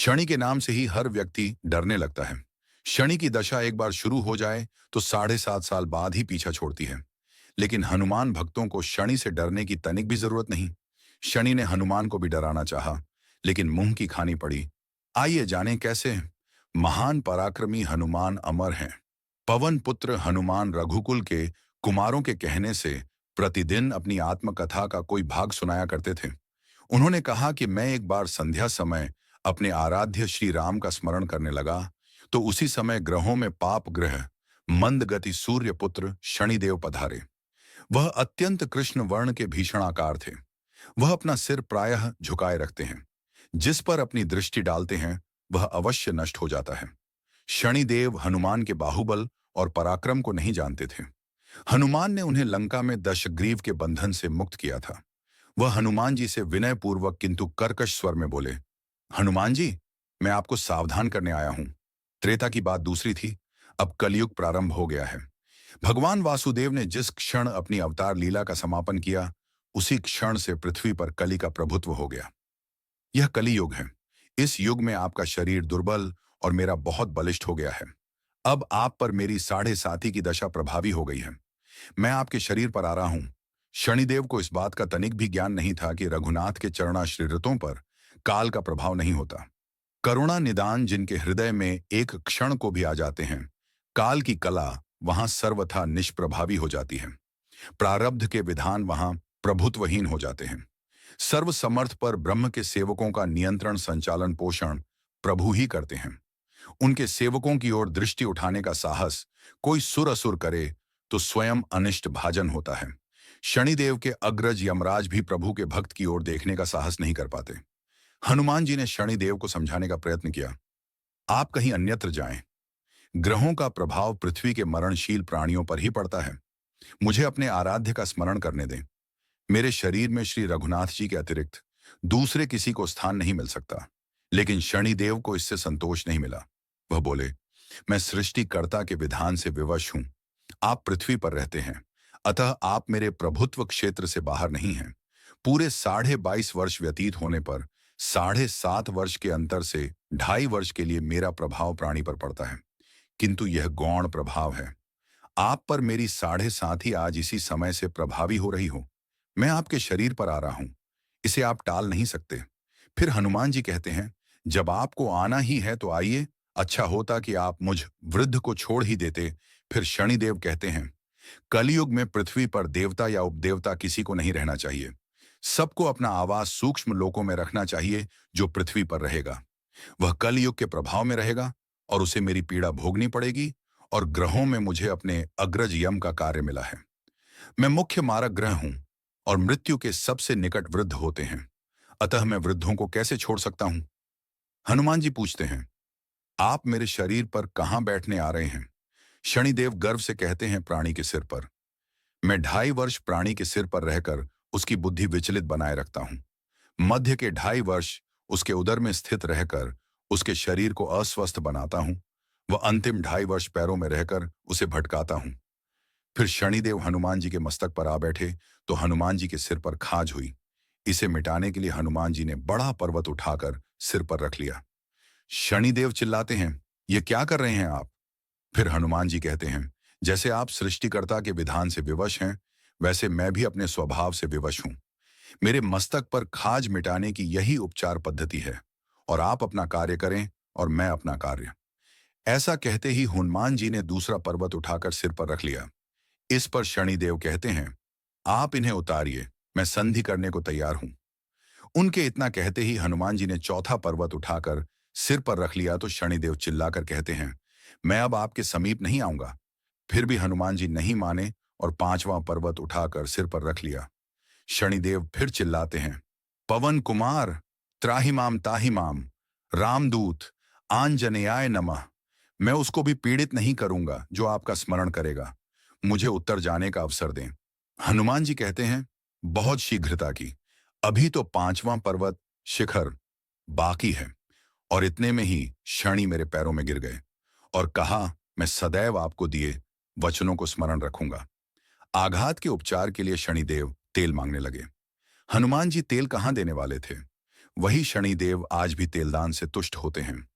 शनि के नाम से ही हर व्यक्ति डरने लगता है। शनि की दशा एक बार शुरू हो जाए तो 7.5 साल बाद ही पीछा छोड़ती है। लेकिन हनुमान भक्तों को शनि से डरने की तनिक भी जरूरत नहीं। शनि ने हनुमान को भी डराना चाहा, लेकिन मुंह की खानी पड़ी। आइए जानें कैसे। महान पराक्रमी हनुमान अमर हैं। पवन पुत्र हनुमान रघुकुल के कुमारों के कहने से प्रतिदिन अपनी आत्मकथा का कोई भाग सुनाया करते थे। उन्होंने कहा कि मैं एक बार संध्या समय अपने आराध्य श्री राम का स्मरण करने लगा, तो उसी समय ग्रहों में पाप ग्रह मंद गति सूर्य पुत्र शनिदेव पधारे। वह अत्यंत कृष्ण वर्ण के भीषण आकार थे। वह अपना सिर प्रायः झुकाए रखते हैं। जिस पर अपनी दृष्टि डालते हैं वह अवश्य नष्ट हो जाता है। शनिदेव हनुमान के बाहुबल और पराक्रम को नहीं जानते थे। हनुमान ने उन्हें लंका में दशग्रीव के बंधन से मुक्त किया था। वह हनुमान जी से विनयपूर्वक किंतु कर्कश स्वर में बोले, हनुमान जी, मैं आपको सावधान करने आया हूं। त्रेता की बात दूसरी थी, अब कलयुग प्रारंभ हो गया है। भगवान वासुदेव ने जिस क्षण अपनी अवतार लीला का समापन किया, उसी क्षण से पृथ्वी पर कली का प्रभुत्व हो गया। यह कली युग है। इस युग में आपका शरीर दुर्बल और मेरा बहुत बलिष्ठ हो गया है। अब आप पर मेरी 7.5 की दशा प्रभावी हो गई है। मैं आपके शरीर पर आ रहा हूं। शनिदेव को इस बात का तनिक भी ज्ञान नहीं था कि रघुनाथ के चरणाश्रितों पर काल का प्रभाव नहीं होता। करुणा निदान जिनके हृदय में एक क्षण को भी आ जाते हैं, काल की कला वहां सर्वथा निष्प्रभावी हो जाती है। प्रारब्ध के विधान वहां प्रभुत्वहीन हो जाते हैं। सर्वसमर्थ पर ब्रह्म के सेवकों का नियंत्रण संचालन पोषण प्रभु ही करते हैं। उनके सेवकों की ओर दृष्टि उठाने का साहस कोई सुर असुर करे तो स्वयं अनिष्ट भाजन होता है। शनिदेव के अग्रज यमराज भी प्रभु के भक्त की ओर देखने का साहस नहीं कर पाते। हनुमान जी ने शनिदेव को समझाने का प्रयत्न किया, आप कहीं अन्यत्र जाएं। ग्रहों का प्रभाव पृथ्वी के मरणशील प्राणियों पर ही पड़ता है। मुझे अपने आराध्य का स्मरण करने दें। मेरे शरीर में श्री रघुनाथ जी के अतिरिक्त दूसरे किसी को स्थान नहीं मिल सकता। लेकिन शनिदेव को इससे संतोष नहीं मिला। वह बोले, मैं सृष्टिकर्ता के विधान से विवश हूं। आप पृथ्वी पर रहते हैं, अतः आप मेरे प्रभुत्व क्षेत्र से बाहर नहीं हैं। पूरे 22.5 वर्ष व्यतीत होने पर 7.5 वर्ष के अंतर से 2.5 वर्ष के लिए मेरा प्रभाव प्राणी पर पड़ता है, किंतु यह गौण प्रभाव है। आप पर मेरी 7.5 ही आज इसी समय से प्रभावी हो रही हो। मैं आपके शरीर पर आ रहा हूं, इसे आप टाल नहीं सकते। फिर हनुमान जी कहते हैं, जब आपको आना ही है तो आइए, अच्छा होता कि आप मुझ वृद्ध को छोड़ ही देते। फिर शनिदेव कहते हैं, कलयुग में पृथ्वी पर देवता या उपदेवता किसी को नहीं रहना चाहिए। सबको अपना आवास सूक्ष्म लोकों में रखना चाहिए। जो पृथ्वी पर रहेगा वह कलयुग के प्रभाव में रहेगा और उसे मेरी पीड़ा भोगनी पड़ेगी। और ग्रहों में मुझे अपने अग्रज यम का कार्य मिला है। मैं मुख्य मारक ग्रह हूं और मृत्यु के सबसे निकट वृद्ध होते हैं, अतः मैं वृद्धों को कैसे छोड़ सकता हूं। हनुमान जी पूछते हैं, आप मेरे शरीर पर कहां बैठने आ रहे हैं। शनिदेव गर्व से कहते हैं, प्राणी के सिर पर। मैं 2.5 वर्ष प्राणी के सिर पर रहकर उसकी बुद्धि विचलित बनाए रखता हूं। मध्य के 2.5 वर्ष उसके उदर में स्थित रहकर उसके शरीर को अस्वस्थ बनाता हूं। वह अंतिम 2.5 वर्ष पैरों में रहकर उसे भटकाता हूं। फिर शनिदेव हनुमान जी के मस्तक पर आ बैठे तो हनुमान जी के सिर पर खाज हुई। इसे मिटाने के लिए हनुमान जी ने बड़ा पर्वत उठाकर सिर पर रख लिया। शनिदेव चिल्लाते हैं, ये क्या कर रहे हैं आप। फिर हनुमान जी कहते हैं, जैसे आप सृष्टिकर्ता के विधान से विवश हैं, वैसे मैं भी अपने स्वभाव से विवश हूं। मेरे मस्तक पर खाज मिटाने की यही उपचार पद्धति है, और आप अपना कार्य करें और मैं अपना कार्य। ऐसा कहते ही हनुमान जी ने दूसरा पर्वत उठाकर सिर पर रख लिया। इस पर शनिदेव कहते हैं, आप इन्हें उतारिए, मैं संधि करने को तैयार हूं। उनके इतना कहते ही हनुमान जी ने चौथा पर्वत उठाकर सिर पर रख लिया तो शनिदेव चिल्लाकर कहते हैं, मैं अब आपके समीप नहीं आऊंगा। फिर भी हनुमान जी नहीं माने और 5वां पर्वत उठाकर सिर पर रख लिया। शनिदेव फिर चिल्लाते हैं, पवन कुमार, त्राहिमाम ताहिमाम, रामदूत, आंजनेयाय नमः। मैं उसको भी पीड़ित नहीं करूंगा जो आपका स्मरण करेगा। मुझे उत्तर जाने का अवसर दें। हनुमान जी कहते हैं, बहुत शीघ्रता की, अभी तो 5वां पर्वत शिखर बाकी है। और इतने में ही शनि मेरे पैरों में गिर गए और कहा, मैं सदैव आपको दिए वचनों को स्मरण रखूंगा। आघात के उपचार के लिए शनिदेव तेल मांगने लगे। हनुमान जी तेल कहां देने वाले थे। वही शनिदेव आज भी तेलदान से तुष्ट होते हैं।